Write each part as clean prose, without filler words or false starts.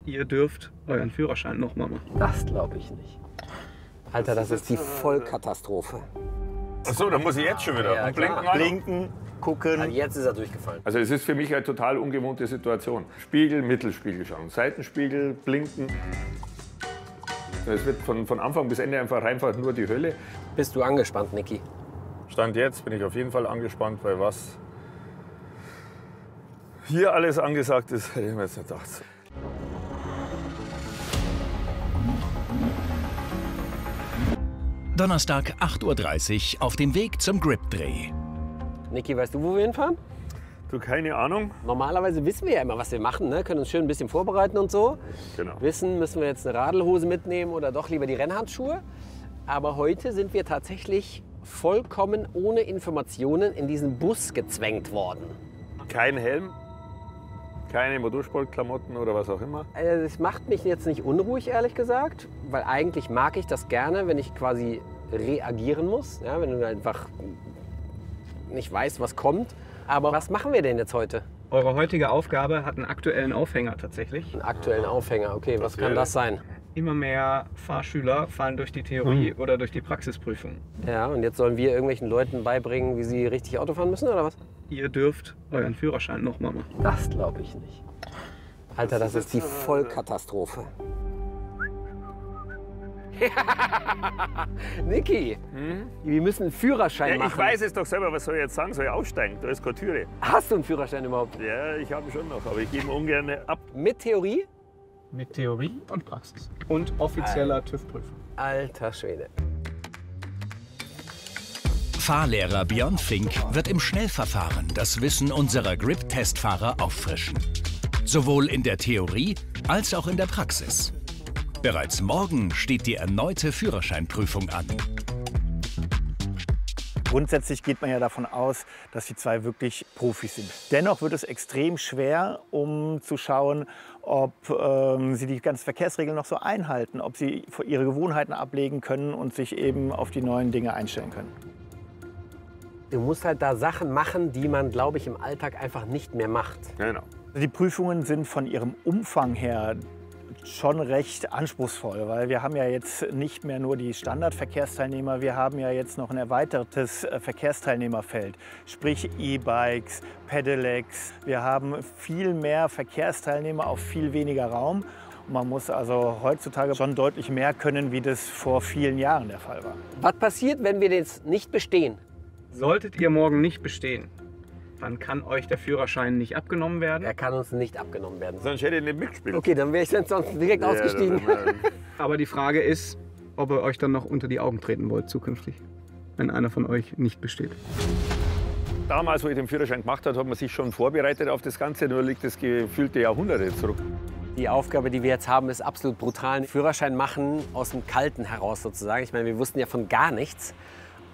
Ihr dürft euren Führerschein nochmal machen. Das glaube ich nicht. Alter, das ist die Vollkatastrophe. Achso, dann muss ich jetzt schon wieder. Ja, blinken, klar. Blinken, gucken. Also jetzt ist er durchgefallen. Also es ist für mich eine total ungewohnte Situation. Spiegel, Mittelspiegel schauen, Seitenspiegel, blinken. Es wird von Anfang bis Ende einfach nur die Hölle. Bist du angespannt, Niki? Stand jetzt bin ich auf jeden Fall angespannt, weil was hier alles angesagt ist, hätte ich mir jetzt nicht gedacht. Donnerstag 8:30 Uhr auf dem Weg zum Grip-Dreh. Niki, weißt du, wo wir hinfahren? Du, keine Ahnung. Normalerweise wissen wir ja immer, was wir machen, ne? Können uns schön ein bisschen vorbereiten und so. Genau. Wissen, müssen wir jetzt eine Radlhose mitnehmen oder doch lieber die Rennhandschuhe. Aber heute sind wir tatsächlich vollkommen ohne Informationen in diesen Bus gezwängt worden. Kein Helm, keine Motorsportklamotten oder was auch immer. Also das macht mich jetzt nicht unruhig, ehrlich gesagt, weil eigentlich mag ich das gerne, wenn ich quasi reagieren muss, ja, wenn du einfach nicht weißt, was kommt. Aber was machen wir denn jetzt heute? Eure heutige Aufgabe hat einen aktuellen Aufhänger tatsächlich. Einen aktuellen Aufhänger, okay, was kann das sein? Immer mehr Fahrschüler fallen durch die Theorie oder durch die Praxisprüfung. Ja, und jetzt sollen wir irgendwelchen Leuten beibringen, wie sie richtig Auto fahren müssen, oder was? Ihr dürft euren Führerschein nochmal machen. Das glaube ich nicht. Alter, das ist die Vollkatastrophe. Niki, wir müssen einen Führerschein machen. Ich weiß es doch selber, was soll ich jetzt sagen? Soll ich aussteigen? Da ist keine Türe. Hast du einen Führerschein überhaupt? Ja, ich habe ihn schon noch, aber ich gebe ihn ungern ab. Mit Theorie? Mit Theorie und Praxis. Und offizieller TÜV-Prüfung. Alter Schwede. Fahrlehrer Björn Fink wird im Schnellverfahren das Wissen unserer Grip-Testfahrer auffrischen. Sowohl in der Theorie als auch in der Praxis. Bereits morgen steht die erneute Führerscheinprüfung an. Grundsätzlich geht man ja davon aus, dass die zwei wirklich Profis sind. Dennoch wird es extrem schwer, um zu schauen, ob sie die ganzen Verkehrsregeln noch so einhalten, ob sie ihre Gewohnheiten ablegen können und sich eben auf die neuen Dinge einstellen können. Du musst halt da Sachen machen, die man, glaube ich, im Alltag einfach nicht mehr macht. Genau. Die Prüfungen sind von ihrem Umfang her schon recht anspruchsvoll, weil wir haben ja jetzt nicht mehr nur die Standardverkehrsteilnehmer, wir haben ja jetzt noch ein erweitertes Verkehrsteilnehmerfeld, sprich E-Bikes, Pedelecs. Wir haben viel mehr Verkehrsteilnehmer auf viel weniger Raum. Und man muss also heutzutage schon deutlich mehr können, wie das vor vielen Jahren der Fall war. Was passiert, wenn wir das nicht bestehen? Solltet ihr morgen nicht bestehen, dann kann euch der Führerschein nicht abgenommen werden. Er kann uns nicht abgenommen werden. Sonst hätte ich nicht mitgespielt. Okay, dann wäre ich dann sonst direkt ausgestiegen. Aber die Frage ist, ob ihr euch dann noch unter die Augen treten wollt zukünftig, wenn einer von euch nicht besteht. Damals, wo ich den Führerschein gemacht habe, hat man sich schon vorbereitet auf das Ganze, nur liegt das gefühlte Jahrhunderte zurück. Die Aufgabe, die wir jetzt haben, ist absolut brutal. Einen Führerschein machen aus dem Kalten heraus sozusagen. Ich meine, wir wussten ja von gar nichts.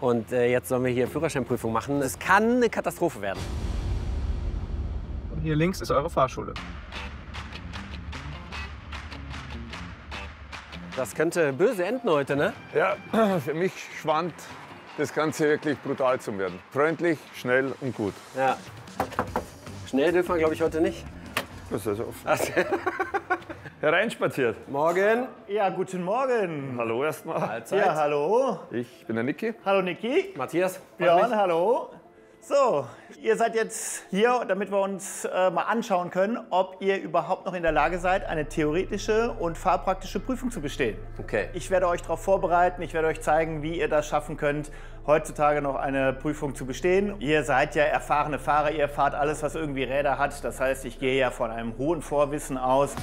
Und jetzt sollen wir hier Führerscheinprüfung machen. Es kann eine Katastrophe werden. Und hier links ist eure Fahrschule. Das könnte böse enden heute, ne? Ja, für mich schwant das Ganze wirklich brutal zu werden. Freundlich, schnell und gut. Ja. Schnell dürfen wir, glaube ich, heute nicht. Das ist also hereinspaziert. Morgen. Ja, guten Morgen. Hallo erstmal. Mahlzeit. Ja, hallo. Ich bin der Niki. Hallo Niki. Matthias. Björn, hallo. So, ihr seid jetzt hier, damit wir uns mal anschauen können, ob ihr überhaupt noch in der Lage seid, eine theoretische und fahrpraktische Prüfung zu bestehen. Okay. Ich werde euch darauf vorbereiten, ich werde euch zeigen, wie ihr das schaffen könnt, heutzutage noch eine Prüfung zu bestehen. Ihr seid ja erfahrene Fahrer, ihr fahrt alles, was irgendwie Räder hat. Das heißt, ich gehe ja von einem hohen Vorwissen aus.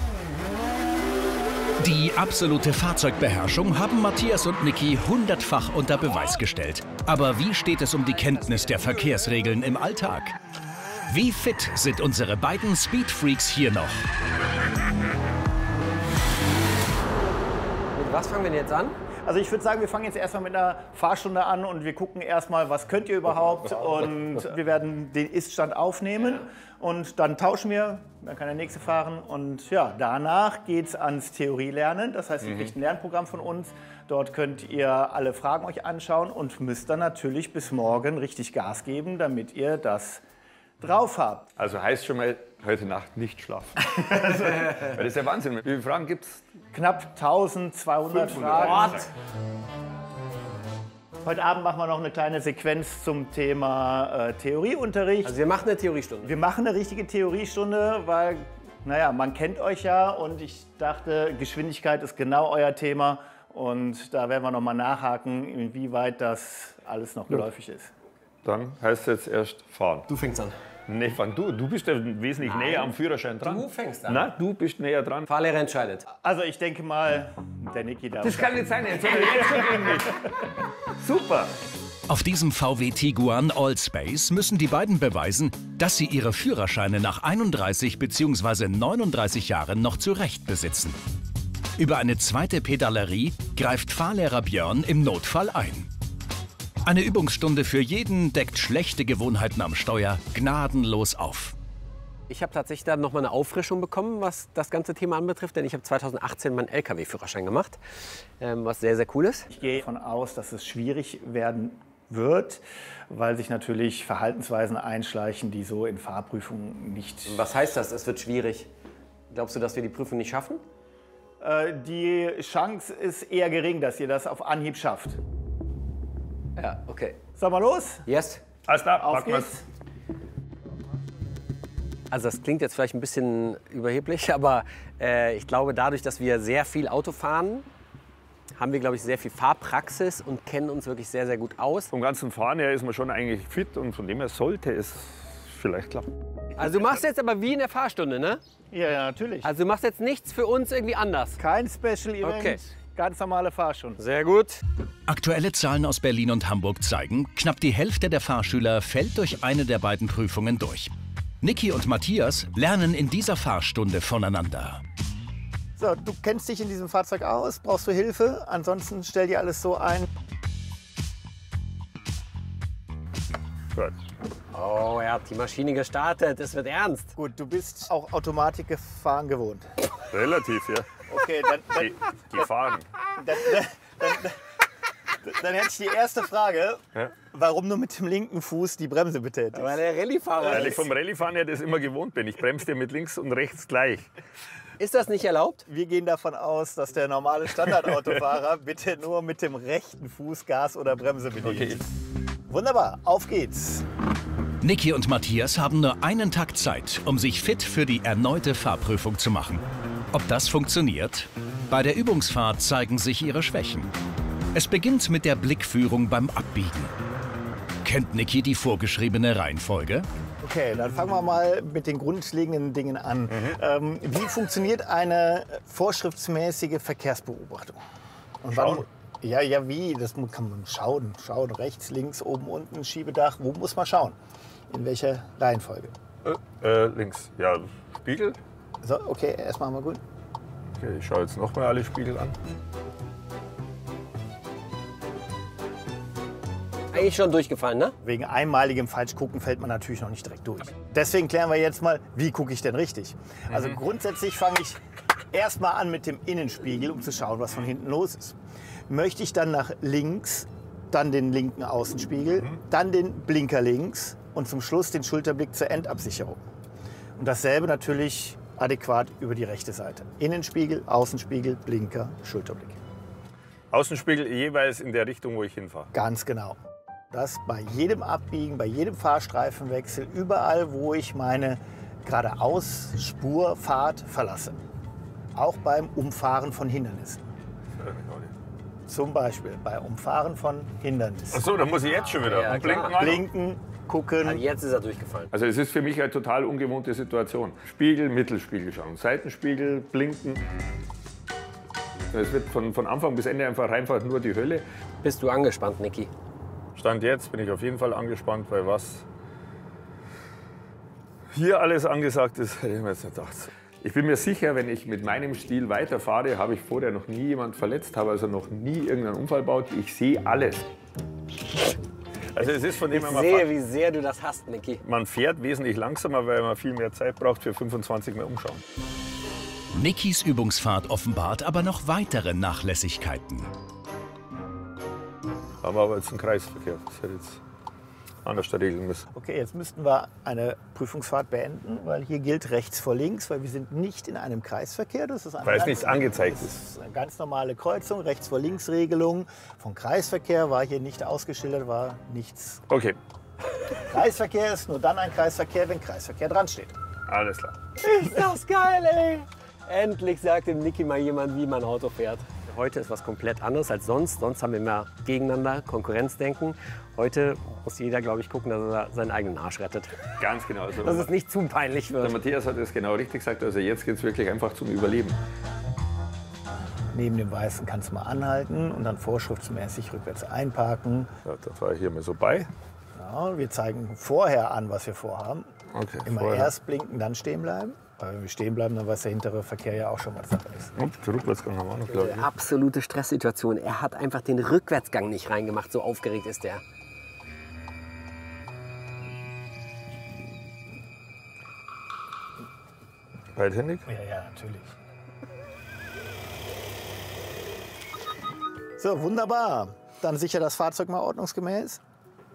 Die absolute Fahrzeugbeherrschung haben Matthias und Niki 100-fach unter Beweis gestellt. Aber wie steht es um die Kenntnis der Verkehrsregeln im Alltag? Wie fit sind unsere beiden Speedfreaks hier noch? Mit was fangen wir denn jetzt an? Also ich würde sagen, wir fangen jetzt erstmal mit einer Fahrstunde an und wir gucken erstmal, was könnt ihr überhaupt, und wir werden den Ist-Stand aufnehmen und dann tauschen wir, dann kann der Nächste fahren und ja, danach geht es ans Theorielernen, das heißt, ihr kriegt ein Lernprogramm von uns, dort könnt ihr alle Fragen euch anschauen und müsst dann natürlich bis morgen richtig Gas geben, damit ihr das drauf habt. Also heißt schon mal, heute Nacht nicht schlafen. Weil das ist ja Wahnsinn. Wie viele Fragen gibt es? Knapp 1200 Fragen. Heute Abend machen wir noch eine kleine Sequenz zum Thema Theorieunterricht. Also wir machen eine Theoriestunde. Wir machen eine richtige Theoriestunde, weil, naja, man kennt euch ja und ich dachte, Geschwindigkeit ist genau euer Thema. Und da werden wir noch mal nachhaken, inwieweit das alles noch geläufig ist. Dann heißt es jetzt erst fahren. Du fängst an. Nee, fang du. Du bist ja wesentlich näher am Führerschein dran. Du fängst an. Na, du bist näher dran. Fahrlehrer entscheidet. Also ich denke mal, der Niki darf. Das kann nicht sein, jetzt schon nicht. Super. Auf diesem VW Tiguan Allspace müssen die beiden beweisen, dass sie ihre Führerscheine nach 31 bzw. 39 Jahren noch zurecht besitzen. Über eine zweite Pedalerie greift Fahrlehrer Björn im Notfall ein. Eine Übungsstunde für jeden deckt schlechte Gewohnheiten am Steuer gnadenlos auf. Ich habe tatsächlich dann noch mal eine Auffrischung bekommen, was das ganze Thema anbetrifft, denn ich habe 2018 meinen LKW-Führerschein gemacht, was sehr, sehr cool ist. Ich gehe davon aus, dass es schwierig werden wird, weil sich natürlich Verhaltensweisen einschleichen, die so in Fahrprüfungen nicht... Was heißt das? Es wird schwierig. Glaubst du, dass wir die Prüfung nicht schaffen? Die Chance ist eher gering, dass ihr das auf Anhieb schafft. Ja, okay. Sollen wir los? Yes. Alles klar, Auf packen wir's. geht's. Also das klingt jetzt vielleicht ein bisschen überheblich, aber ich glaube, dadurch, dass wir sehr viel Auto fahren, haben wir, glaube ich, sehr viel Fahrpraxis und kennen uns wirklich sehr, sehr gut aus. Vom ganzen Fahren her ist man schon eigentlich fit und von dem her sollte es vielleicht klappen. Also du machst jetzt aber wie in der Fahrstunde, ne? Ja, ja, natürlich. Also du machst jetzt nichts für uns irgendwie anders. Kein Special Event, Okay. ganz normale Fahrstunde. Sehr gut. Aktuelle Zahlen aus Berlin und Hamburg zeigen, knapp die Hälfte der Fahrschüler fällt durch eine der beiden Prüfungen durch. Niki und Matthias lernen in dieser Fahrstunde voneinander. So, du kennst dich in diesem Fahrzeug aus, brauchst du Hilfe? Ansonsten stell dir alles so ein. Gut. Oh, er hat die Maschine gestartet. Es wird ernst. Gut, du bist auch Automatikgefahren gewohnt. Relativ, ja. Okay, Die fahren. dann hätte ich die erste Frage. Ja. Warum nur mit dem linken Fuß die Bremse betätigt? Weil er Rallye-Fahrer Weil ich ist. vom Rallyefahren her das immer gewohnt bin. Ich bremse dir mit links und rechts gleich. Ist das nicht erlaubt? Wir gehen davon aus, dass der normale Standardautofahrer bitte nur mit dem rechten Fuß Gas oder Bremse bedient. Okay. Wunderbar, auf geht's. Niki und Matthias haben nur einen Tag Zeit, um sich fit für die erneute Fahrprüfung zu machen. Ob das funktioniert? Bei der Übungsfahrt zeigen sich ihre Schwächen. Es beginnt mit der Blickführung beim Abbiegen. Kennt Niki die vorgeschriebene Reihenfolge? Okay, dann fangen wir mal mit den grundlegenden Dingen an. Wie funktioniert eine vorschriftsmäßige Verkehrsbeobachtung? Und Schauen. Ja, wie? Das kann man schauen. Schauen, rechts, links, oben, unten, Schiebedach. Wo muss man schauen? In welcher Reihenfolge? Links. Ja, Spiegel. So, okay, erstmal mal gut. Okay, ich schaue jetzt nochmal alle Spiegel an. Eigentlich schon durchgefallen, ne? Wegen einmaligem Falschgucken fällt man natürlich noch nicht direkt durch. Deswegen klären wir jetzt mal, wie gucke ich denn richtig? Also grundsätzlich fange ich erstmal an mit dem Innenspiegel, um zu schauen, was von hinten los ist. Möchte ich dann nach links, dann den linken Außenspiegel, dann den Blinker links und zum Schluss den Schulterblick zur Endabsicherung. Und dasselbe natürlich adäquat über die rechte Seite. Innenspiegel, Außenspiegel, Blinker, Schulterblick. Außenspiegel jeweils in der Richtung, wo ich hinfahre. Ganz genau. Das bei jedem Abbiegen, bei jedem Fahrstreifenwechsel, überall, wo ich meine Geradeausspurfahrt verlasse. Auch beim Umfahren von Hindernissen. Zum Beispiel bei Umfahren von Hindernissen. Achso, da muss ich jetzt schon wieder. Ja, Und blinken klar. an. Blinken, gucken. Also jetzt ist er durchgefallen. Also es ist für mich eine total ungewohnte Situation. Spiegel, Mittelspiegel schauen, Seitenspiegel, blinken. Es wird von Anfang bis Ende einfach nur die Hölle. Bist du angespannt, Niki? Stand jetzt bin ich auf jeden Fall angespannt, weil was hier alles angesagt ist, hätte ich mir jetzt nicht gedacht. Ich bin mir sicher, wenn ich mit meinem Stil weiterfahre, habe ich vorher noch nie jemand verletzt, habe also noch nie irgendeinen Unfall gebaut. Ich sehe alles. Also es ist von dem Ich her, sehe, wie sehr du das hast, Niki. man fährt wesentlich langsamer, weil man viel mehr Zeit braucht für 25 Mal umschauen. Nikis Übungsfahrt offenbart aber noch weitere Nachlässigkeiten. Haben wir aber jetzt einen Kreisverkehr. Das hätte jetzt anders regeln müssen. Okay, jetzt müssten wir eine Prüfungsfahrt beenden, weil hier gilt rechts vor links, weil wir sind nicht in einem Kreisverkehr. Das ist Weil es nichts angezeigt das ist. ist eine ganz normale Kreuzung, rechts vor links Regelung. Von Kreisverkehr war hier nicht ausgeschildert, war nichts. Okay, Kreisverkehr ist nur dann ein Kreisverkehr, wenn Kreisverkehr dran steht. alles klar. Ist das geil, ey! Endlich sagt dem Niki mal jemand, wie man Auto fährt. Heute ist was komplett anderes als sonst. Sonst haben wir immer gegeneinander Konkurrenzdenken. Heute muss jeder, glaube ich, gucken, dass er seinen eigenen Arsch rettet. Ganz genau. Also, Dass es nicht zu peinlich der wird. Matthias hat es genau richtig gesagt. Also jetzt geht es wirklich einfach zum Überleben. Neben dem Weißen kannst du mal anhalten und dann vorschriftsmäßig rückwärts einparken. Ja, da fahre ich hier mal so bei. Ja, wir zeigen vorher an, was wir vorhaben. Okay, Immer vorher. erst blinken, dann stehen bleiben. Weil wenn wir stehen bleiben, dann weiß der hintere Verkehr ja auch schon, was Sache ist. Und den Rückwärtsgang haben wir auch noch, glaube ich. Absolute Stresssituation. Er hat einfach den Rückwärtsgang nicht reingemacht. So aufgeregt ist der. Beidhändig? Ja, natürlich. So, wunderbar. Dann sicher das Fahrzeug mal ordnungsgemäß.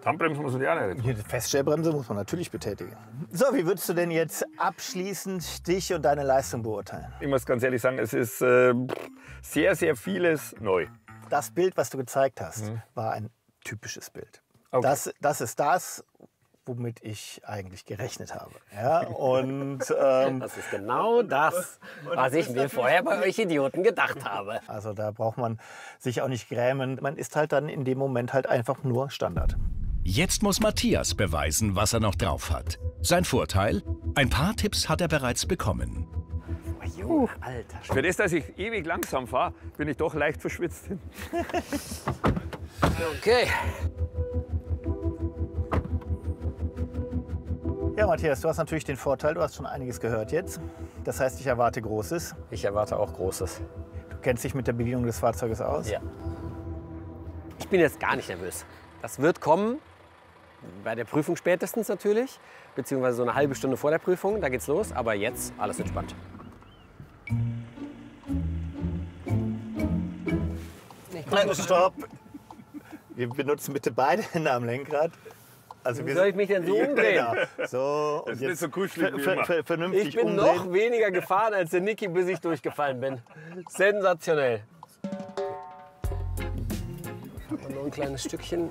Handbremsen muss man die auch nicht. Hier, die Feststellbremse muss man natürlich betätigen. So, wie würdest du denn jetzt abschließend dich und deine Leistung beurteilen? Ich muss ganz ehrlich sagen, es ist sehr, sehr vieles neu. Das Bild, was du gezeigt hast, war ein typisches Bild. Okay. Das ist das, womit ich eigentlich gerechnet habe. Ja, und Das ist genau das, was ich mir vorher bei euch Idioten gedacht habe. also da braucht man sich auch nicht grämen. Man ist halt dann in dem Moment halt einfach nur Standard. Jetzt muss Matthias beweisen, was er noch drauf hat. Sein Vorteil? Ein paar Tipps hat er bereits bekommen. Alter. Für das, dass ich ewig langsam fahre, bin ich doch leicht verschwitzt. Okay. Ja, Matthias, du hast natürlich den Vorteil, du hast schon einiges gehört jetzt. Das heißt, ich erwarte Großes. Ich erwarte auch Großes. Du kennst dich mit der Bedienung des Fahrzeuges aus? Ja. Ich bin jetzt gar nicht nervös. Das wird kommen, bei der Prüfung spätestens natürlich, beziehungsweise so eine halbe Stunde vor der Prüfung, da geht's los. Aber jetzt alles entspannt. Stopp! Wir benutzen bitte beide Hände am Lenkrad. Also Wie soll ich mich denn so umdrehen? Genau. So, und ist nicht so kuschelig wie immer. vernünftig Ich bin umdrehen. noch weniger gefahren als der Niki, bis ich durchgefallen bin. Sensationell. Noch ein kleines Stückchen.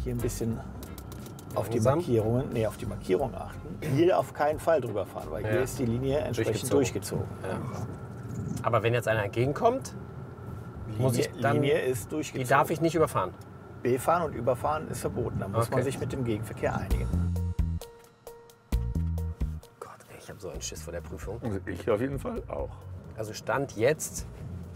Hier ein bisschen auf die Langsam? Markierungen, nee, auf die Markierung achten. Hier auf keinen Fall drüber fahren, weil hier Ja. ist die Linie entsprechend durchgezogen. Aber wenn jetzt einer entgegenkommt, muss ich dann, Linie ist die durchgezogen. darf ich nicht überfahren. B-Fahren und Überfahren ist verboten. Da muss man Okay. sich mit dem Gegenverkehr einigen. Gott, ey, ich habe so einen Schiss vor der Prüfung. Also ich auf jeden Fall auch. Also Stand jetzt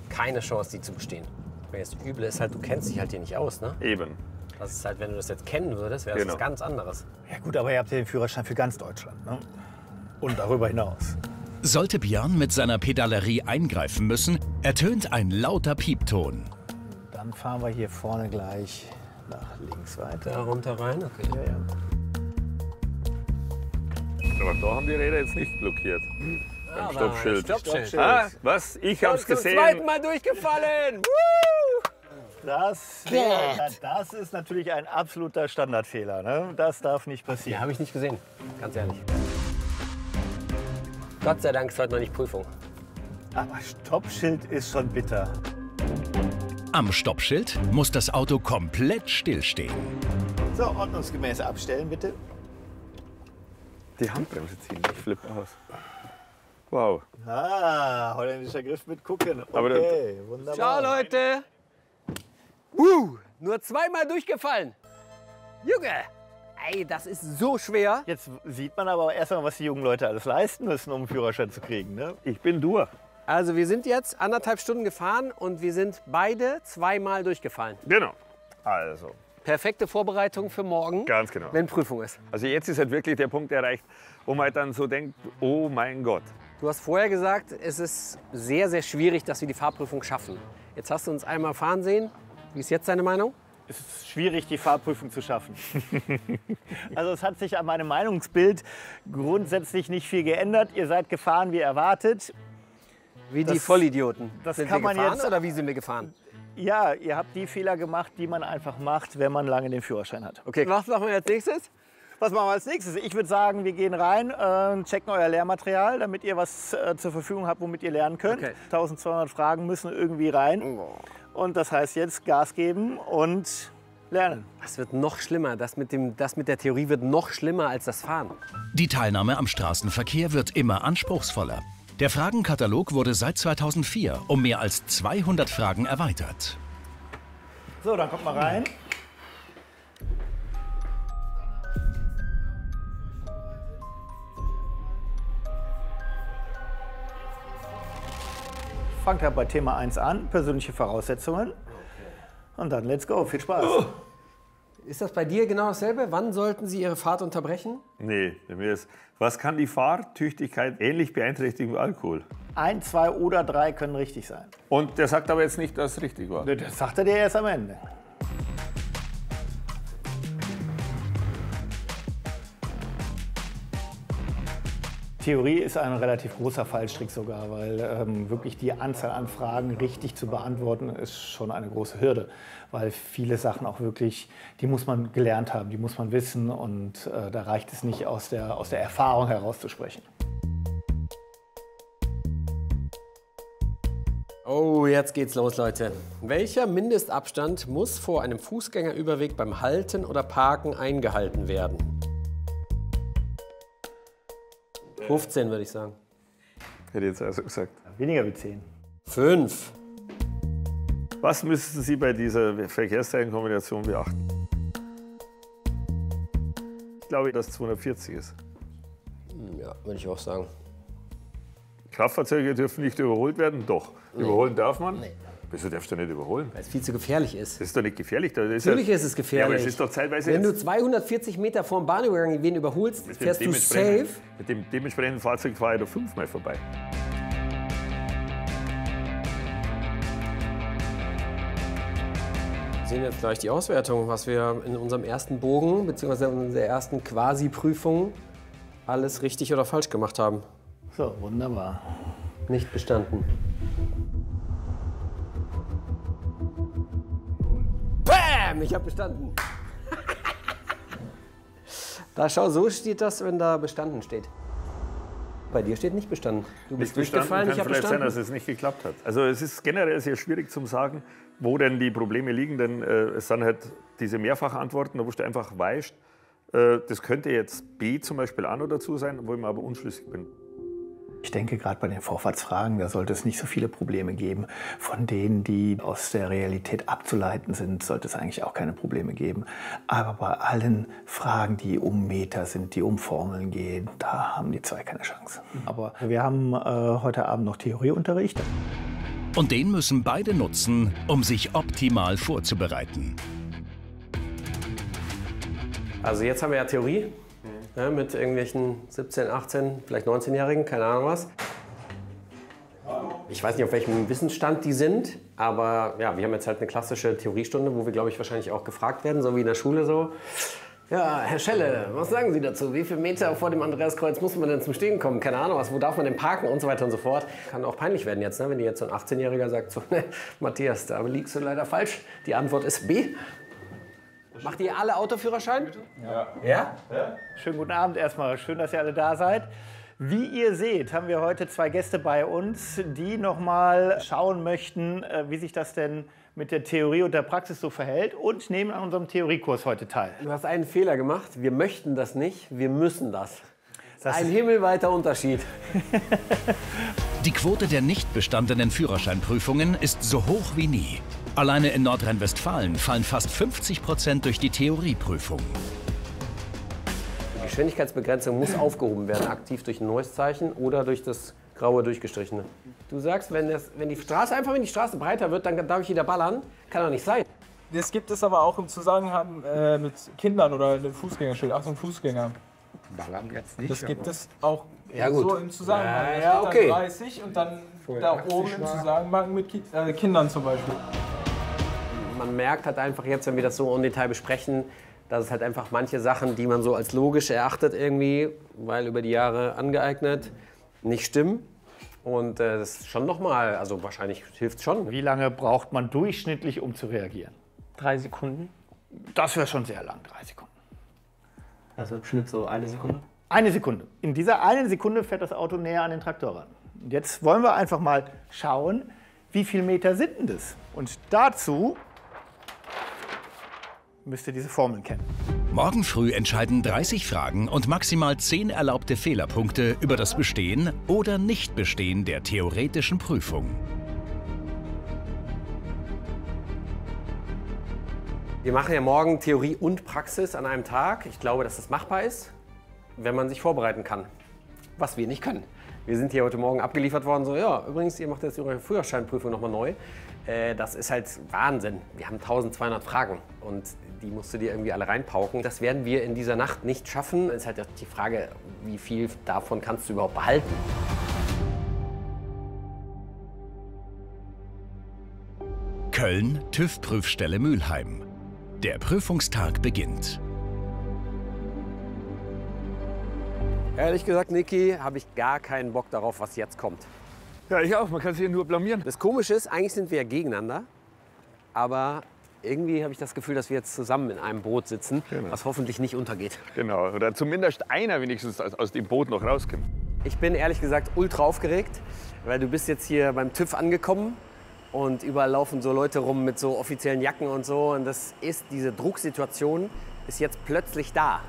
keine Chance, die zu bestehen. Wenn jetzt übel ist halt, du kennst dich halt hier nicht aus, ne? Eben. Das ist halt, wenn du das jetzt kennen würdest, wäre das Genau. was ganz anderes. Ja gut, aber ihr habt ja den Führerschein für ganz Deutschland. Ne? Und darüber hinaus. Sollte Björn mit seiner Pedalerie eingreifen müssen, ertönt ein lauter Piepton. Dann fahren wir hier vorne gleich nach links weiter. Da runter rein, okay. Ja, ja. Aber da haben die Räder jetzt nicht blockiert. Beim Stoppschild. Stoppschild. Ah, was? Ich hab's Zum gesehen. zweiten Mal durchgefallen. Das ist natürlich ein absoluter Standardfehler. Ne? Das darf nicht Die passieren. habe ich nicht gesehen, ganz ehrlich. Gott sei Dank ist heute noch nicht Prüfung. Aber Stoppschild ist schon bitter. Am Stoppschild muss das Auto komplett stillstehen. So, ordnungsgemäß abstellen bitte. Die Handbremse ziehen, ich flippe aus. Wow. Ah, holländischer Griff mit gucken. Aber Okay, wunderbar. Ciao, Leute. Nur zweimal durchgefallen. Junge, ey, das ist so schwer. Jetzt sieht man aber erstmal, was die jungen Leute alles leisten müssen, um einen Führerschein zu kriegen. Ne? Ich bin durch. Also wir sind jetzt 1,5 Stunden gefahren und wir sind beide zweimal durchgefallen. Genau. Also, Perfekte Vorbereitung für morgen, ganz genau. wenn Prüfung ist. Also jetzt ist halt wirklich der Punkt erreicht, wo man halt dann so denkt, oh mein Gott. Du hast vorher gesagt, es ist sehr, sehr schwierig, dass wir die Fahrprüfung schaffen. Jetzt hast du uns einmal fahren sehen. Wie ist jetzt deine Meinung? Es ist schwierig, die Fahrprüfung zu schaffen. Also es hat sich an meinem Meinungsbild grundsätzlich nicht viel geändert. Ihr seid gefahren wie erwartet. Wie die Vollidioten. Das Sind kann wir man gefahren jetzt. oder wie sind wir gefahren? Ja, ihr habt die Fehler gemacht, die man einfach macht, wenn man lange den Führerschein hat. Okay, was machen wir als nächstes? Was machen wir als nächstes? Ich würde sagen, wir gehen rein, checken euer Lehrmaterial, damit ihr was zur Verfügung habt, womit ihr lernen könnt. Okay. 1200 Fragen müssen irgendwie rein. Und das heißt jetzt Gas geben und lernen. Das wird noch schlimmer. Das mit der Theorie wird noch schlimmer als das Fahren. Die Teilnahme am Straßenverkehr wird immer anspruchsvoller. Der Fragenkatalog wurde seit 2004 um mehr als 200 Fragen erweitert. So, dann kommt mal rein. Fangt ja bei Thema 1 an, persönliche Voraussetzungen. Und dann let's go, viel Spaß. Ist das bei dir genau dasselbe? Wann sollten Sie Ihre Fahrt unterbrechen? Nee, bei mir ist, was kann die Fahrtüchtigkeit ähnlich beeinträchtigen wie Alkohol? 1, 2 oder 3 können richtig sein. Und der sagt aber jetzt nicht, dass es richtig war. Das sagt er dir erst am Ende. Theorie ist ein relativ großer Fallstrick sogar, weil wirklich die Anzahl an Fragen richtig zu beantworten ist schon eine große Hürde, weil viele Sachen auch wirklich, die muss man gelernt haben, die muss man wissen und da reicht es nicht aus der Erfahrung herauszusprechen. Oh, jetzt geht's los, Leute. Welcher Mindestabstand muss vor einem Fußgängerüberweg beim Halten oder Parken eingehalten werden? 15 würde ich sagen. Hätte ich jetzt also gesagt. Weniger wie 10. 5. Was müssten Sie bei dieser Verkehrsteilkombination beachten? Ich glaube, dass 240 ist. Ja, würde ich auch sagen. Kraftfahrzeuge dürfen nicht überholt werden? Doch. Nee. Überholen darf man? Nee. Wieso darfst du nicht überholen? Weil es viel zu gefährlich ist. Das ist doch nicht gefährlich. Natürlich ist es gefährlich. Ja, aber es ist doch zeitweise wenn du 240 Meter vor dem Bahnübergang wen überholst, fährst du safe. Mit dem dementsprechenden Fahrzeug fahre ich da 5-mal vorbei. Wir sehen jetzt gleich die Auswertung, was wir in unserem ersten Bogen bzw. in unserer ersten Quasi-Prüfung alles richtig oder falsch gemacht haben. So, wunderbar. Nicht bestanden. Bam! Ich habe bestanden. Da schau, so steht das, wenn da bestanden steht. Bei dir steht nicht bestanden. Du bist durchgefallen, ich habe vielleicht bestanden. sein, dass es nicht geklappt hat. Also es ist generell sehr schwierig zu sagen, wo denn die Probleme liegen, denn es sind halt diese Mehrfachantworten, wo du einfach weißt, das könnte jetzt B zum Beispiel auch noch dazu sein, wo ich mir aber unschlüssig bin. Ich denke, gerade bei den Vorfahrtsfragen, da sollte es nicht so viele Probleme geben. Von denen, die aus der Realität abzuleiten sind, sollte es eigentlich auch keine Probleme geben. Aber bei allen Fragen, die um Meter sind, die um Formeln gehen, da haben die zwei keine Chance. Aber wir haben heute Abend noch Theorieunterricht. Und den müssen beide nutzen, um sich optimal vorzubereiten. Also jetzt haben wir ja Theorie. Ja, mit irgendwelchen 17, 18, vielleicht 19-Jährigen, keine Ahnung was. Ich weiß nicht, auf welchem Wissensstand die sind, aber ja, wir haben jetzt halt eine klassische Theoriestunde, wo wir, glaube ich, wahrscheinlich auch gefragt werden, so wie in der Schule so. Ja, Herr Schelle, was sagen Sie dazu? Wie viele Meter vor dem Andreaskreuz muss man denn zum Stehen kommen? Keine Ahnung was, wo darf man denn parken und so weiter und so fort. Kann auch peinlich werden jetzt, ne? Wenn dir jetzt so ein 18-Jähriger sagt, so, ne, Matthias, da liegst du leider falsch. Die Antwort ist B. Macht ihr alle Autoführerschein? Ja. Ja? Schönen guten Abend erstmal. Schön, dass ihr alle da seid. Wie ihr seht, haben wir heute zwei Gäste bei uns, die noch mal schauen möchten, wie sich das denn mit der Theorie und der Praxis so verhält und nehmen an unserem Theoriekurs heute teil. Du hast einen Fehler gemacht. Wir möchten das nicht, wir müssen das. Das Ein ist himmelweiter Unterschied. Die Quote der nicht bestandenen Führerscheinprüfungen ist so hoch wie nie. Alleine in Nordrhein-Westfalen fallen fast 50% durch die Theorieprüfung. Die Geschwindigkeitsbegrenzung muss aufgehoben werden, aktiv durch ein neues Zeichen oder durch das graue Durchgestrichene. Du sagst, wenn die Straße breiter wird, dann darf ich wieder ballern. Kann doch nicht sein. Das gibt es aber auch im Zusammenhang mit Kindern oder dem Fußgängerschild. Achtung, Fußgänger. Ballern jetzt nicht. Das gibt es auch Ja, gut. so im Zusammenhang. Ja, Da steht okay. dann 30 und dann da oben im Zusammenhang mit Kindern zum Beispiel. man merkt halt einfach jetzt, wenn wir das so im Detail besprechen, dass es halt einfach manche Sachen, die man so als logisch erachtet irgendwie, weil über die Jahre angeeignet, nicht stimmen. Und das ist schon nochmal, also wahrscheinlich hilft es schon. Wie lange braucht man durchschnittlich, um zu reagieren? 3 Sekunden. Das wäre schon sehr lang, 3 Sekunden. Also im Schnitt so 1 Sekunde. 1 Sekunde. In dieser 1 Sekunde fährt das Auto näher an den Traktor ran. Und jetzt wollen wir einfach mal schauen, wie viele Meter sind denn das? Und dazu müsst ihr diese Formeln kennen. Morgen früh entscheiden 30 Fragen und maximal 10 erlaubte Fehlerpunkte über das Bestehen oder Nichtbestehen der theoretischen Prüfung. Wir machen ja morgen Theorie und Praxis an einem Tag. Ich glaube, dass das machbar ist, wenn man sich vorbereiten kann, was wir nicht können. Wir sind hier heute Morgen abgeliefert worden, so, ja, übrigens, ihr macht jetzt eure Führerscheinprüfung nochmal neu. Das ist halt Wahnsinn. Wir haben 1200 Fragen und die musst du dir irgendwie alle reinpauken. Das werden wir in dieser Nacht nicht schaffen. Es ist halt die Frage, wie viel davon kannst du überhaupt behalten? Köln, TÜV-Prüfstelle Mülheim. Der Prüfungstag beginnt. Ehrlich gesagt, Niki, habe ich gar keinen Bock darauf, was jetzt kommt. Ja, ich auch. Man kann sich hier nur blamieren. Das Komische ist, eigentlich sind wir ja gegeneinander, aber irgendwie habe ich das Gefühl, dass wir jetzt zusammen in einem Boot sitzen, was hoffentlich nicht untergeht. Genau. Oder zumindest einer wenigstens aus dem Boot noch rauskommt. Ich bin ehrlich gesagt ultra aufgeregt, weil du bist jetzt hier beim TÜV angekommen und überall laufen so Leute rum mit so offiziellen Jacken und so. Und diese Drucksituation ist jetzt plötzlich da.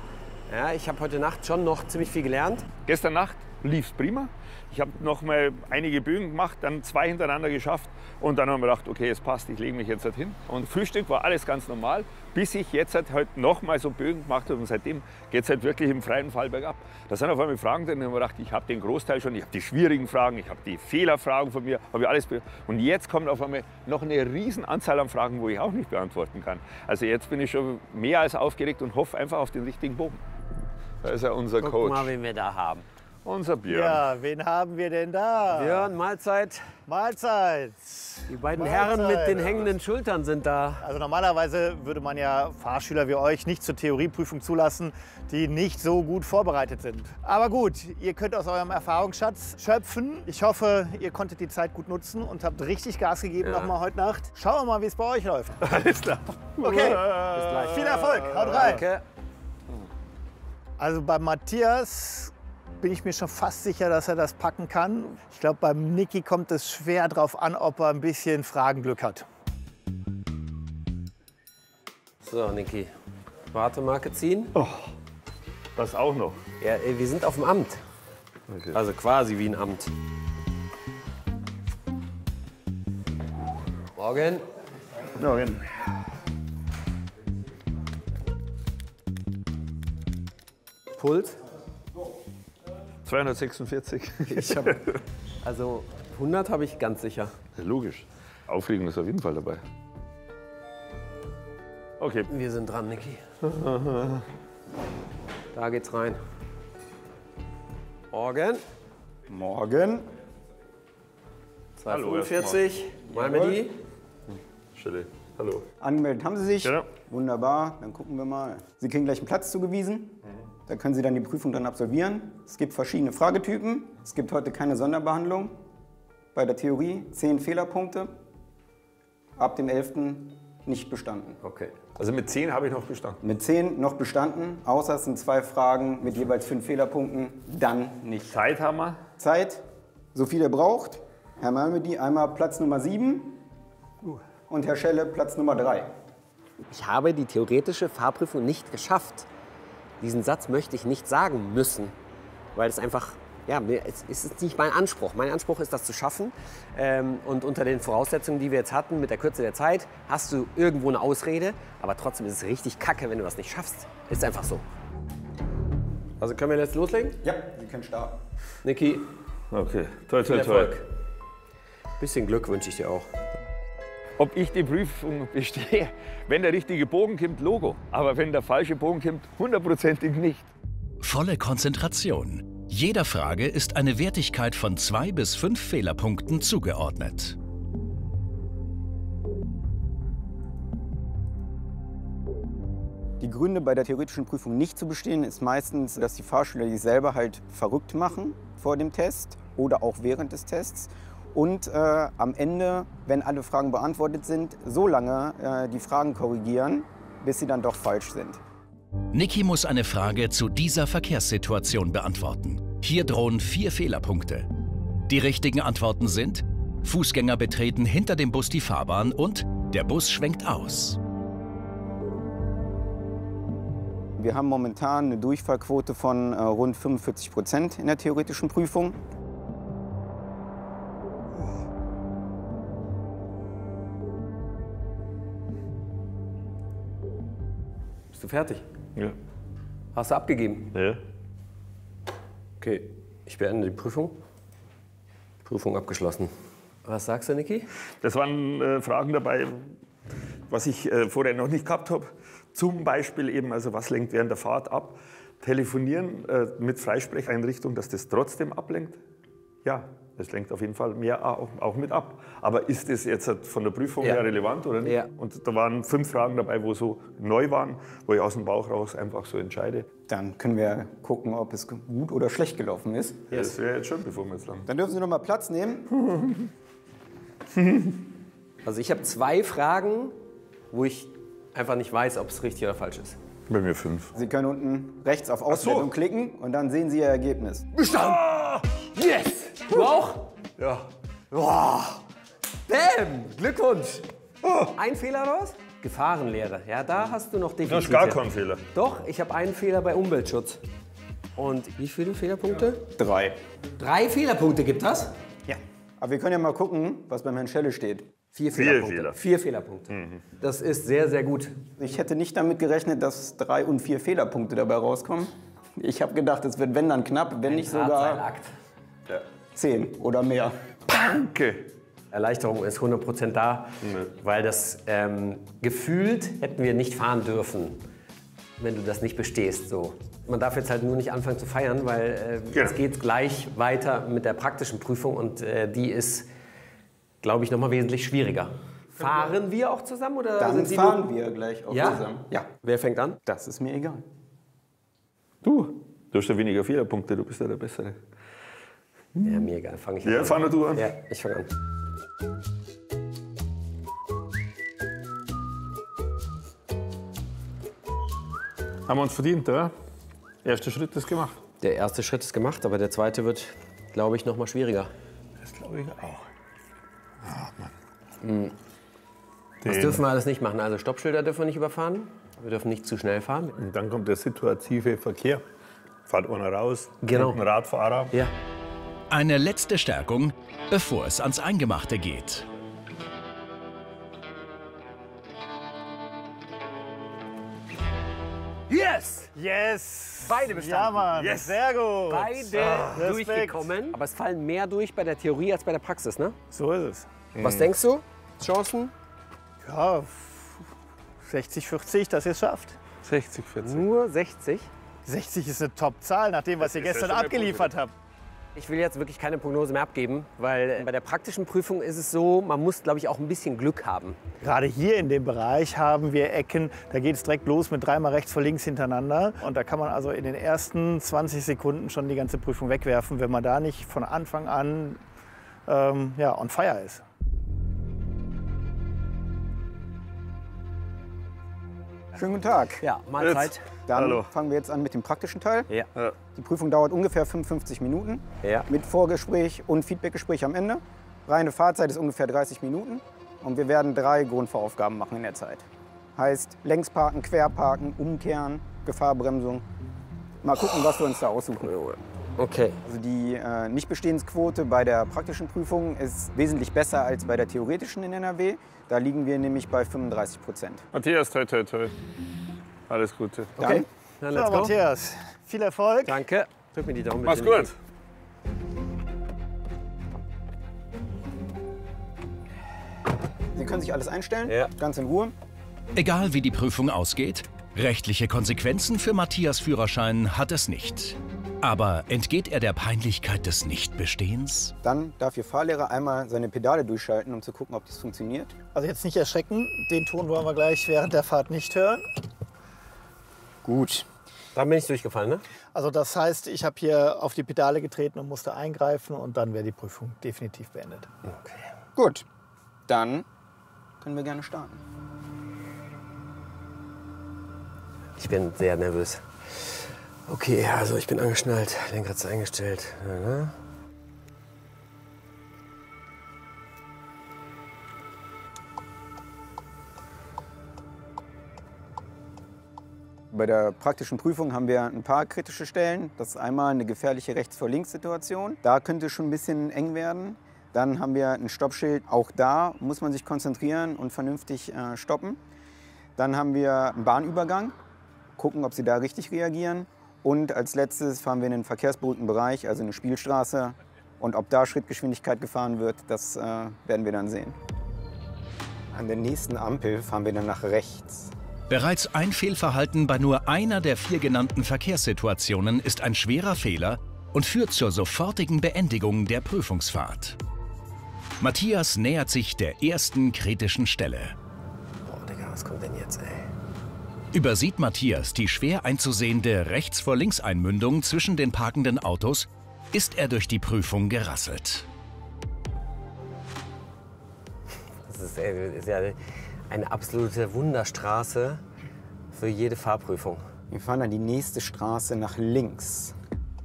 Ja, ich habe heute Nacht schon noch ziemlich viel gelernt. Gestern Nacht lief es prima. Ich habe noch mal einige Bögen gemacht, dann 2 hintereinander geschafft. Und dann haben wir gedacht, okay, es passt, ich lege mich jetzt halt hin. Und Frühstück war alles ganz normal, bis ich jetzt halt noch mal so Bögen gemacht habe. Und seitdem geht es halt wirklich im freien Fall bergab. Da sind auf einmal Fragen drin, und ich habe gedacht, ich habe den Großteil schon. Ich habe die schwierigen Fragen, ich habe die Fehlerfragen von mir, habe ich alles. Und jetzt kommt auf einmal noch eine riesen Anzahl an Fragen, wo ich auch nicht beantworten kann. Also jetzt bin ich schon mehr als aufgeregt und hoffe einfach auf den richtigen Bogen. Da ist ja unser Guck Coach. mal, wen wir da haben. Unser Björn. Ja, wen haben wir denn da? Björn, Mahlzeit. Mahlzeit. Die beiden Mahlzeit. Herren mit den hängenden Schultern sind da. Also normalerweise würde man ja Fahrschüler wie euch nicht zur Theorieprüfung zulassen, die nicht so gut vorbereitet sind. Aber gut, ihr könnt aus eurem Erfahrungsschatz schöpfen. Ich hoffe, ihr konntet die Zeit gut nutzen und habt richtig Gas gegeben nochmal heute Nacht. Schauen wir mal, wie es bei euch läuft. Alles klar. Okay, Bis gleich. viel Erfolg. Haut rein. Danke. Also bei Matthias bin ich mir schon fast sicher, dass er das packen kann. Ich glaube, beim Niki kommt es schwer drauf an, ob er ein bisschen Fragenglück hat. So, Niki. Wartemarke ziehen. Das auch noch. Ja, wir sind auf dem Amt. Okay. Also quasi wie ein Amt. Morgen. Morgen. Puls. 246. Also 100 habe ich ganz sicher. Ja, logisch. Aufregung ist auf jeden Fall dabei. Okay. Wir sind dran, Niki. Da geht's rein. Morgen. Morgen. 245. Mal mit die. Stelle. Hallo. Angemeldet haben Sie sich? Genau. Wunderbar, dann gucken wir mal. Sie kriegen gleich einen Platz zugewiesen. Da können Sie dann die Prüfung dann absolvieren. Es gibt verschiedene Fragetypen. Es gibt heute keine Sonderbehandlung. Bei der Theorie 10 Fehlerpunkte. Ab dem 11. nicht bestanden. Okay. Also mit 10 habe ich noch bestanden. Mit 10 noch bestanden, außer es sind 2 Fragen mit jeweils 5 Fehlerpunkten, dann nicht. Zeit haben wir. Zeit, so viel ihr braucht. Herr Malmedy, einmal Platz Nummer 7 und Herr Schelle Platz Nummer 3. Ich habe die theoretische Fahrprüfung nicht geschafft. Diesen Satz möchte ich nicht sagen müssen, weil es einfach, ja, es ist nicht mein Anspruch. Mein Anspruch ist, das zu schaffen. Und unter den Voraussetzungen, die wir jetzt hatten, mit der Kürze der Zeit, hast du irgendwo eine Ausrede. Aber trotzdem ist es richtig kacke, wenn du das nicht schaffst. Ist einfach so. Also können wir jetzt loslegen? Ja, Sie können starten. Niki, Okay. Toll, viel toll, toll. Erfolg. Bisschen Glück wünsche ich dir auch. Ob ich die Prüfung bestehe, wenn der richtige Bogen kommt, Logo. Aber wenn der falsche Bogen kommt, hundertprozentig nicht. Volle Konzentration. Jeder Frage ist eine Wertigkeit von 2 bis 5 Fehlerpunkten zugeordnet. Die Gründe, bei der theoretischen Prüfung nicht zu bestehen, ist meistens, dass die Fahrschüler sich selber halt verrückt machen vor dem Test oder auch während des Tests. Und am Ende, wenn alle Fragen beantwortet sind, so lange die Fragen korrigieren, bis sie dann doch falsch sind. Niki muss eine Frage zu dieser Verkehrssituation beantworten. Hier drohen 4 Fehlerpunkte. Die richtigen Antworten sind: Fußgänger betreten hinter dem Bus die Fahrbahn und der Bus schwenkt aus. Wir haben momentan eine Durchfallquote von rund 45% in der theoretischen Prüfung. Bist du fertig? Ja. Hast du abgegeben? Ja. Okay, ich beende die Prüfung. Prüfung abgeschlossen. Was sagst du, Niki? Das waren Fragen dabei, was ich vorher noch nicht gehabt habe. Zum Beispiel eben, also was lenkt während der Fahrt ab? Telefonieren mit Freisprecheinrichtung, dass das trotzdem ablenkt? Ja, das lenkt auf jeden Fall mehr auch mit ab. Aber ist das jetzt von der Prüfung her relevant oder nicht? Ja. Und da waren 5 Fragen dabei, wo so neu waren, wo ich aus dem Bauch raus einfach so entscheide. Dann können wir gucken, ob es gut oder schlecht gelaufen ist. Ja, das wäre jetzt schon, bevor wir jetzt lang. Dann dürfen Sie noch mal Platz nehmen. Also ich habe 2 Fragen, wo ich einfach nicht weiß, ob es richtig oder falsch ist. Bei mir 5. Sie können unten rechts auf Auswertung klicken und dann sehen Sie Ihr Ergebnis. Bestanden! Yes! Du auch? Ja. Boah! Bam! Glückwunsch! Ein Fehler raus? Gefahrenlehre. Ja, da hast du noch Das Defizite. ist gar kein Fehler. Doch, ich habe einen Fehler bei Umweltschutz. Und wie viele Fehlerpunkte? 3. 3 Fehlerpunkte gibt das? Ja. Aber wir können ja mal gucken, was beim Herrn Schelle steht. 4 Vier Fehlerpunkte. Fehler. 4 Fehlerpunkte. Das ist sehr, sehr gut. Ich hätte nicht damit gerechnet, dass 3 und 4 Fehlerpunkte dabei rauskommen. Ich habe gedacht, es wird wenn dann knapp, wenn nicht sogar Drahtseilakt. 10 oder mehr. Danke. Erleichterung ist 100% da, weil das gefühlt hätten wir nicht fahren dürfen, wenn du das nicht bestehst. So. Man darf jetzt halt nur nicht anfangen zu feiern, weil es geht gleich weiter mit der praktischen Prüfung und die ist, glaube ich, noch mal wesentlich schwieriger. Fahren wir auch zusammen oder Dann sind Sie fahren wir gleich auch Ja? zusammen. Ja, Wer fängt an? das ist mir egal. Du hast ja weniger Fehlerpunkte, du bist ja der Bessere. Ja, mir egal. Fange ich Ja, an. fang nur du an. Ja, ich fange an. Haben wir uns verdient, oder? Erster Schritt ist gemacht. Der erste Schritt ist gemacht, aber der zweite wird, glaube ich, noch mal schwieriger. Das glaube ich auch. Ach, Das dürfen wir alles nicht machen. Also Stoppschilder dürfen wir nicht überfahren. Wir dürfen nicht zu schnell fahren. Und dann kommt der situative Verkehr. Fahrt einer raus, Genau. ein Radfahrer. Ja. Eine letzte Stärkung, bevor es ans Eingemachte geht. Yes! Yes! Beide bestanden. Ja, Mann. Yes. Sehr gut. Beide Respekt. durchgekommen. Aber es fallen mehr durch bei der Theorie als bei der Praxis, ne? So ist es. Was denkst du? Chancen? Ja, 60-40, dass ihr es schafft. 60, 40. Nur 60. 60 ist eine Top-Zahl, nach dem, was ihr ist ja gestern schon eine abgeliefert habt. Ich will jetzt wirklich keine Prognose mehr abgeben, weil bei der praktischen Prüfung ist es so, man muss, glaube ich, auch ein bisschen Glück haben. Gerade hier in dem Bereich haben wir Ecken, da geht es direkt los mit 3-mal rechts vor links hintereinander. Und da kann man also in den ersten 20 Sekunden schon die ganze Prüfung wegwerfen, wenn man da nicht von Anfang an on fire ist. Schönen guten Tag. Ja, Mahlzeit. Dann Hallo. fangen wir jetzt an mit dem praktischen Teil. Ja. Die Prüfung dauert ungefähr 55 Minuten. Ja. Mit Vorgespräch und Feedbackgespräch am Ende. Reine Fahrzeit ist ungefähr 30 Minuten. Und wir werden 3 Grundfahraufgaben machen in der Zeit. Heißt Längsparken, Querparken, Umkehren, Gefahrbremsung. Mal gucken, was wir uns da aussuchen. Okay. Also die Nichtbestehensquote bei der praktischen Prüfung ist wesentlich besser als bei der theoretischen in NRW. Da liegen wir nämlich bei 35%. Matthias, toi, toi, toi. Alles Gute. Dann Dann So, let's go. Matthias, viel Erfolg. Danke. Drück mir die Daumen. Mach's bitte, gut. Sie können sich alles einstellen, Ja. ganz in Ruhe. Egal wie die Prüfung ausgeht, rechtliche Konsequenzen für Matthias Führerschein hat es nicht. Aber entgeht er der Peinlichkeit des Nichtbestehens? Dann darf Ihr Fahrlehrer einmal seine Pedale durchschalten, um zu gucken, ob das funktioniert. Also jetzt nicht erschrecken, den Ton wollen wir gleich während der Fahrt nicht hören. Gut. Dann bin ich durchgefallen, ne? Also das heißt, ich habe hier auf die Pedale getreten und musste eingreifen und dann wäre die Prüfung definitiv beendet. Okay. Gut. Dann können wir gerne starten. Ich bin sehr nervös. Okay, also ich bin angeschnallt, Lenkrad ist eingestellt. Ja. Bei der praktischen Prüfung haben wir ein paar kritische Stellen. Das ist einmal eine gefährliche Rechts-vor-Links-Situation. Da könnte es schon ein bisschen eng werden. Dann haben wir ein Stoppschild. Auch da muss man sich konzentrieren und vernünftig stoppen. Dann haben wir einen Bahnübergang. Gucken, ob sie da richtig reagieren. Und als letztes fahren wir in den verkehrsberuhigten Bereich, also eine Spielstraße. Und ob da Schrittgeschwindigkeit gefahren wird, das werden wir dann sehen. An der nächsten Ampel fahren wir dann nach rechts. Bereits ein Fehlverhalten bei nur einer der 4 genannten Verkehrssituationen ist ein schwerer Fehler und führt zur sofortigen Beendigung der Prüfungsfahrt. Matthias nähert sich der ersten kritischen Stelle. Boah, Digga, was kommt denn jetzt, ey? Übersieht Matthias die schwer einzusehende Rechts-vor-Links-Einmündung zwischen den parkenden Autos, ist er durch die Prüfung gerasselt. Das ist ja eine absolute Wunderstraße für jede Fahrprüfung. Wir fahren dann die nächste Straße nach links.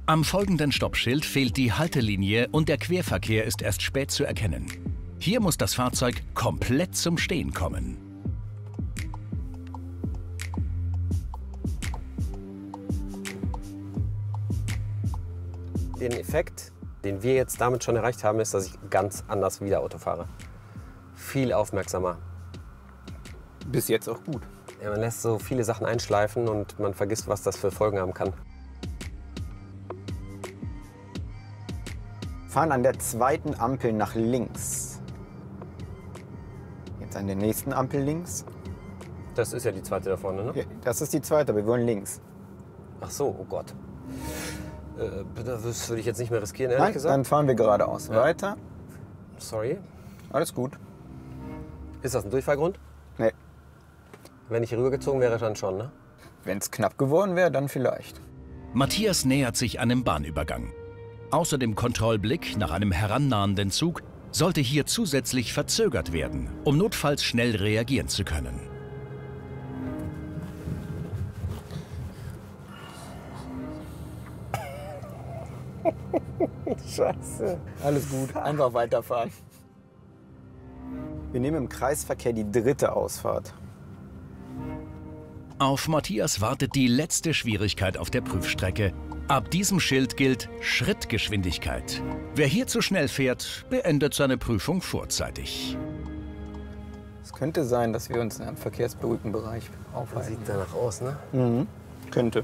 Am folgenden Stoppschild fehlt die Haltelinie und der Querverkehr ist erst spät zu erkennen. Hier muss das Fahrzeug komplett zum Stehen kommen. Den Effekt, den wir jetzt damit schon erreicht haben, ist, dass ich ganz anders wieder Auto fahre. Viel aufmerksamer. Bis jetzt auch gut. Ja, man lässt so viele Sachen einschleifen und man vergisst, was das für Folgen haben kann. Fahren an der zweiten Ampel nach links. Jetzt an der nächsten Ampel links. Das ist ja die zweite da vorne, ne? Ja, das ist die zweite, aber wir wollen links. Ach so, oh Gott. Das würde ich jetzt nicht mehr riskieren, ehrlich Nein, gesagt. dann fahren wir geradeaus. Ja. Weiter. Sorry. Alles gut. Ist das ein Durchfallgrund? Nee. Wenn ich rübergezogen wäre, dann schon, ne? Wenn es knapp geworden wäre, dann vielleicht. Matthias nähert sich einem Bahnübergang. Außer dem Kontrollblick nach einem herannahenden Zug sollte hier zusätzlich verzögert werden, um notfalls schnell reagieren zu können. Scheiße. Alles gut, einfach weiterfahren. Wir nehmen im Kreisverkehr die dritte Ausfahrt. Auf Matthias wartet die letzte Schwierigkeit auf der Prüfstrecke. Ab diesem Schild gilt Schrittgeschwindigkeit. Wer hier zu schnell fährt, beendet seine Prüfung vorzeitig. Es könnte sein, dass wir uns in einem verkehrsberuhigten Bereich Das aufhalten. sieht danach aus, ne? Mhm. Könnte.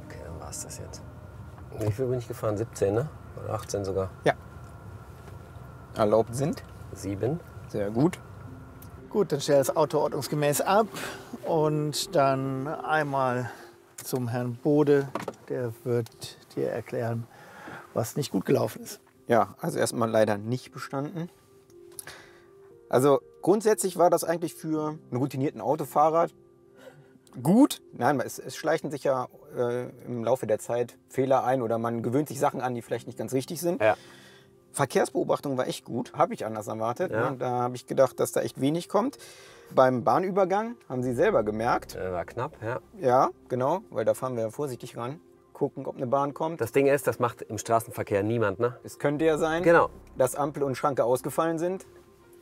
Okay, dann war's das jetzt. Wie viel bin ich gefahren? 17, ne? Oder 18 sogar? Ja. Erlaubt sind. 7. Sehr gut. Gut, dann stell das Auto ordnungsgemäß ab und dann einmal zum Herrn Bode. Der wird dir erklären, was nicht gut gelaufen ist. Ja, also erstmal leider nicht bestanden. Also grundsätzlich war das eigentlich für einen routinierten Autofahrer gut. Nein, es schleichen sich ja im Laufe der Zeit Fehler ein oder man gewöhnt sich Sachen an, die vielleicht nicht ganz richtig sind. Ja. Verkehrsbeobachtung war echt gut, habe ich anders erwartet. Ja. Ne? Da habe ich gedacht, dass da echt wenig kommt. Beim Bahnübergang haben Sie selber gemerkt. War knapp, ja. Ja, genau, weil da fahren wir vorsichtig ran. Gucken, ob eine Bahn kommt. Das Ding ist, das macht im Straßenverkehr niemand, ne? Es könnte ja sein, Genau. dass Ampel und Schranke ausgefallen sind.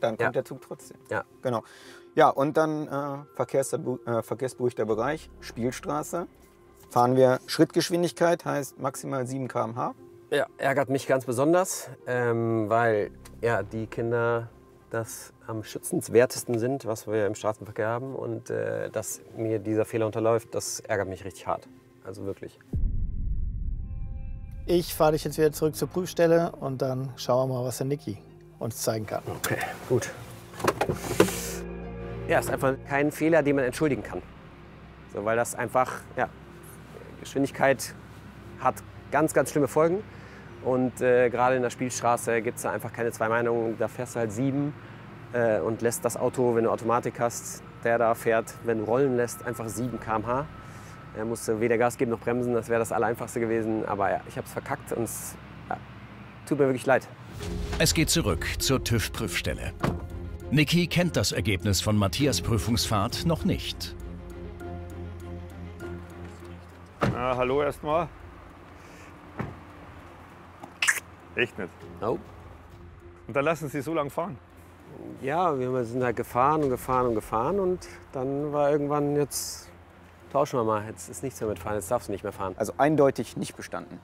Dann kommt Ja. der Zug trotzdem. Ja. Genau. Ja, und dann verkehrsberuhigter Bereich, Spielstraße. Fahren wir Schrittgeschwindigkeit, heißt maximal 7 km/h. Ja, ärgert mich ganz besonders, weil ja, die Kinder das am schützenswertesten sind, was wir im Straßenverkehr haben. Und dass mir dieser Fehler unterläuft, das ärgert mich richtig hart. Also wirklich. Ich fahre dich jetzt wieder zurück zur Prüfstelle und dann schauen wir mal, was der Niki uns zeigen kann. Okay, gut. Ja, ist einfach kein Fehler, den man entschuldigen kann. So, weil das einfach, ja, Geschwindigkeit hat ganz, ganz schlimme Folgen. Und gerade in der Spielstraße gibt es da einfach keine zwei Meinungen. Da fährst du halt 7 und lässt das Auto, wenn du Automatik hast, der da fährt, wenn du rollen lässt, einfach 7 km/h. Er musste weder Gas geben noch bremsen, das wäre das Allereinfachste gewesen. Aber ja, ich habe es verkackt und es tut mir wirklich leid. Es geht zurück zur TÜV-Prüfstelle. Niki kennt das Ergebnis von Matthias' Prüfungsfahrt noch nicht. Hallo erstmal. Echt nicht. Oh. Und dann lassen Sie so lang fahren? Ja, wir sind halt gefahren und gefahren und gefahren und dann war irgendwann, jetzt tauschen wir mal, jetzt ist nichts mehr mit fahren, jetzt darfst du nicht mehr fahren. Also eindeutig nicht bestanden.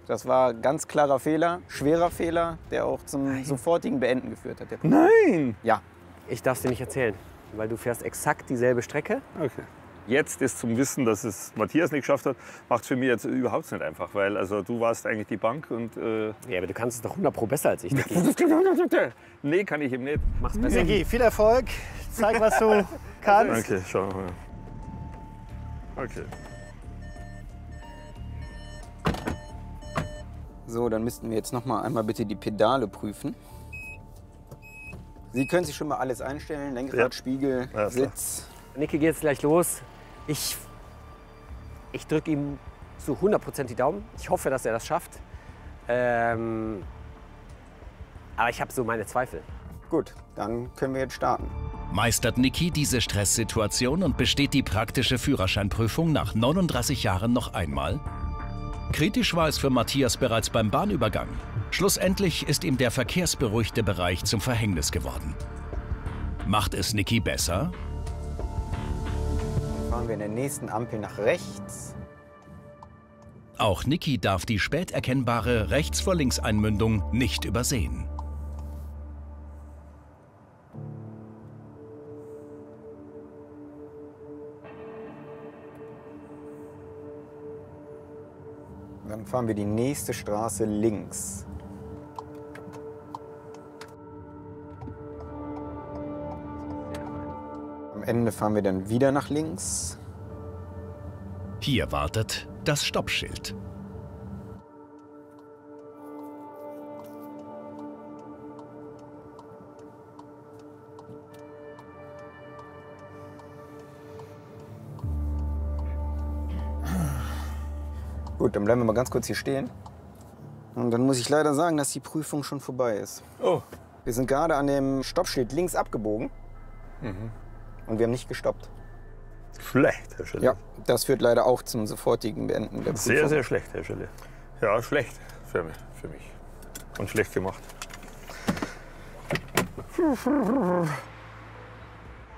Das war ganz klarer Fehler, schwerer Fehler, der auch zum sofortigen Beenden geführt hat. Nein! Ja. Ich darf es dir nicht erzählen, weil du fährst exakt dieselbe Strecke. Okay. Jetzt ist zum Wissen, dass es Matthias nicht geschafft hat, macht es für mich jetzt überhaupt nicht einfach, weil also du warst eigentlich die Bank und... Ja, aber du kannst es doch 100 Pro besser als ich. Nee, kann ich eben nicht. Mach's besser. Niki, viel Erfolg. Zeig, was du kannst. Okay, schauen wir mal. Okay. So, dann müssten wir jetzt noch mal einmal bitte die Pedale prüfen. Sie können sich schon mal alles einstellen, Lenkrad, Ja. Spiegel, Ja, Sitz. Niki geht jetzt gleich los. Ich drücke ihm zu 100% die Daumen. Ich hoffe, dass er das schafft. Aber ich habe so meine Zweifel. Gut, dann können wir jetzt starten. Meistert Niki diese Stresssituation und besteht die praktische Führerscheinprüfung nach 39 Jahren noch einmal? Kritisch war es für Matthias bereits beim Bahnübergang. Schlussendlich ist ihm der verkehrsberuhigte Bereich zum Verhängnis geworden. Macht es Niki besser? Fahren wir in der nächsten Ampel nach rechts. Auch Niki darf die spät erkennbare Rechts-vor-Links-Einmündung nicht übersehen. Dann fahren wir die nächste Straße links. Am Ende fahren wir dann wieder nach links. Hier wartet das Stoppschild. Gut, dann bleiben wir mal ganz kurz hier stehen. Und dann muss ich leider sagen, dass die Prüfung schon vorbei ist. Oh. Wir sind gerade an dem Stoppschild links abgebogen. Und wir haben nicht gestoppt. Schlecht, Herr Schille. Ja, das führt leider auch zum sofortigen Beenden der Prüfung. Sehr, sehr schlecht, Herr Schille. Ja, schlecht für mich. Und schlecht gemacht.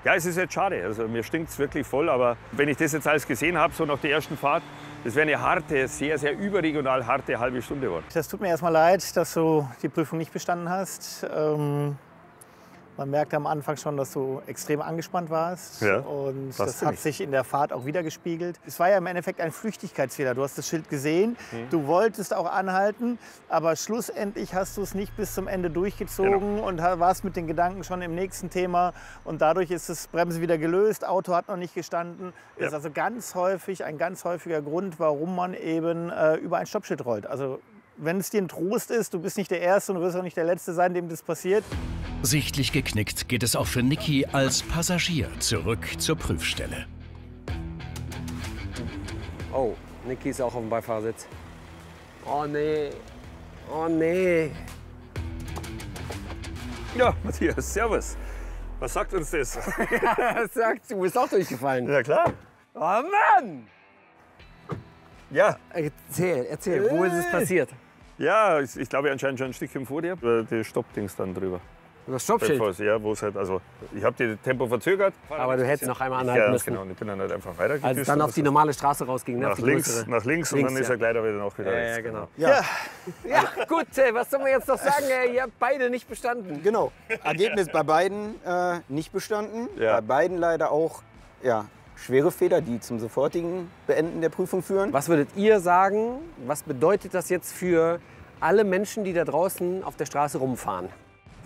Ja, es ist jetzt schade. Also mir stinkt es wirklich voll. Aber wenn ich das jetzt alles gesehen habe, so nach der ersten Fahrt, das wäre eine harte, sehr, sehr überregional harte halbe Stunde geworden. Das tut mir erstmal leid, dass du die Prüfung nicht bestanden hast. Man merkte am Anfang schon, dass du extrem angespannt warst. Ja, und das das bin hat ich. sich in der Fahrt auch wieder gespiegelt. Es war ja im Endeffekt ein Flüchtigkeitsfehler. Du hast das Schild gesehen, du wolltest auch anhalten, aber schlussendlich hast du es nicht bis zum Ende durchgezogen und warst mit den Gedanken schon im nächsten Thema. Und dadurch ist das Bremsen wieder gelöst, Auto hat noch nicht gestanden. Das ist also ganz häufig ein ganz häufiger Grund, warum man eben über ein Stoppschild rollt. Also wenn es dir ein Trost ist, du bist nicht der Erste und du wirst auch nicht der Letzte sein, dem das passiert. Sichtlich geknickt geht es auch für Niki als Passagier zurück zur Prüfstelle. Oh, Niki ist auch auf dem Beifahrersitz. Oh nee. Oh nee. Ja, Matthias, servus. Was sagt uns das? Er sagt, du bist auch durchgefallen. Ja, klar. Oh Mann! Ja, Erzähl, wo ist es passiert? ja, ich glaube anscheinend schon ein Stückchen vor dir. Die Stoppdings dann drüber. Das Stoppschild. Ja, wo es halt, also ich habe die Tempo verzögert. Aber du hättest noch einmal anhalten Ja, müssen. genau. Und ich bin dann halt einfach weitergedüst. Als es dann auf die normale Straße rausging, ne? nach auf die links, größere. nach links und dann ist er gleich da wieder noch wieder Ja, rechts. ja, genau. Ja, Ja, gut, was soll man jetzt noch sagen? Ihr habt beide nicht bestanden. genau. Ergebnis bei beiden nicht bestanden. Ja. Bei beiden leider auch schwere Fehler, die zum sofortigen Beenden der Prüfung führen. Was würdet ihr sagen, was bedeutet das jetzt für alle Menschen, die da draußen auf der Straße rumfahren?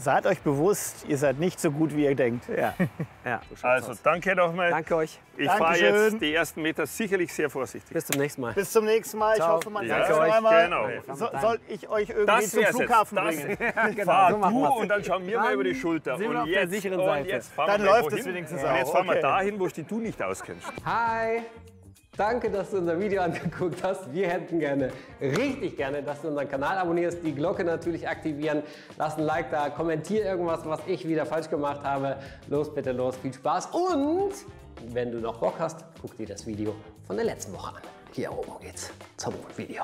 Seid euch bewusst, ihr seid nicht so gut, wie ihr denkt. Ja. Also danke nochmal. Danke euch. Ich fahre Dankeschön. jetzt die ersten Meter sicherlich sehr vorsichtig. Bis zum nächsten Mal. Bis zum nächsten Mal. Ich Ciao. hoffe, man Ja, sieht euch einmal. genau. Soll ich euch irgendwie Das zum wär's Flughafen jetzt. bringen? Fahr so machen du wir's. und dann schauen wir mal Dann über die Schulter. sind wir Und auf der jetzt, sicheren und Seite. jetzt fahren Dann wir läuft wohin? es wenigstens Und auch. jetzt fahren wir Okay. dahin, wo du nicht auskennst. Hi. Danke, dass du unser Video angeguckt hast. Wir hätten richtig gerne, dass du unseren Kanal abonnierst, die Glocke natürlich aktivieren, lass ein Like da, kommentier irgendwas, was ich wieder falsch gemacht habe. Los, bitte los, viel Spaß und wenn du noch Bock hast, guck dir das Video von der letzten Woche an. Hier oben geht's zum Video.